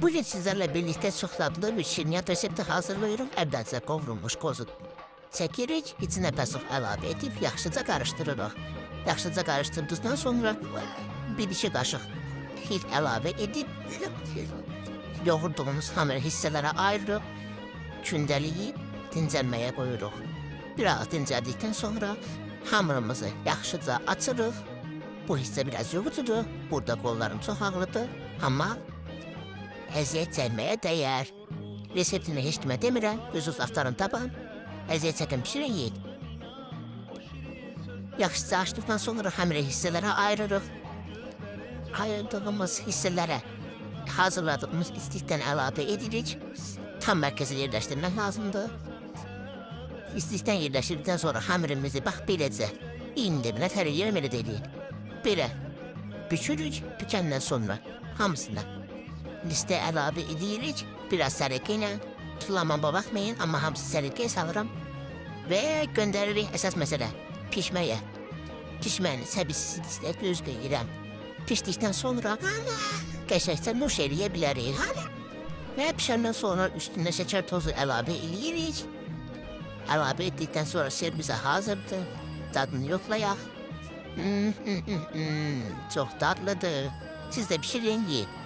Bugün sizlerle birlikte çok tatlı bir şirniyat resepti hazırlıyorum. Evvelce kavrulmuş kozu çekirik, içine pesok ilave edip yaxşıca karıştırırıq. Yaxşıca karıştırdıktan sonra bir dişi kaşık hil ilave edip yoğurduğumuz hamur hisselere ayırırıq. Kündəliyib dincəlməyə qoyuruq. Biraz dincəldikdən sonra hamurumuzu yaxşıca açırıq. Bu hissə biraz yoğucudur. Burada qollarım çox ağrıdır. Amma əziyyət çəkməyə dəyər. Reseptini heç kimə demirəm. Özünüz axtarın tapan. Əziyyət çəkin pişirin yiyin. Yaxşıca açdıqdan sonra hamur hissələrə ayırırıq. Ayırdığımız hissələrə hazırladığımız istikdən əlavə edirik. Tam mərkəzi yerləşdirmək lazımdır. İstikdən yerləşdirdikdən sonra hamurumuzu bax beləcə indi hər yerə belə deyilik. Belə bükürük, bükəndən sonra hamısına listə əlavə edirik. Biraz sərikə ilə, tutulamama baxmayın, amma hamısı sərikəyə salıram. Və göndəririk əsas məsələ, pişməyə. Pişməni səbirsiz listə gözləyirəm. Pişdikdən sonra qəşəkcə nuş eləyə bilərik. Və pişəndən sonra üstünə şəkər tozu əlavə edirik. Əlavə etdikdən sonra servisə hazırdır. Dadını yoxlayaq. Çox dadlıdır. Siz də pişirin yiyin.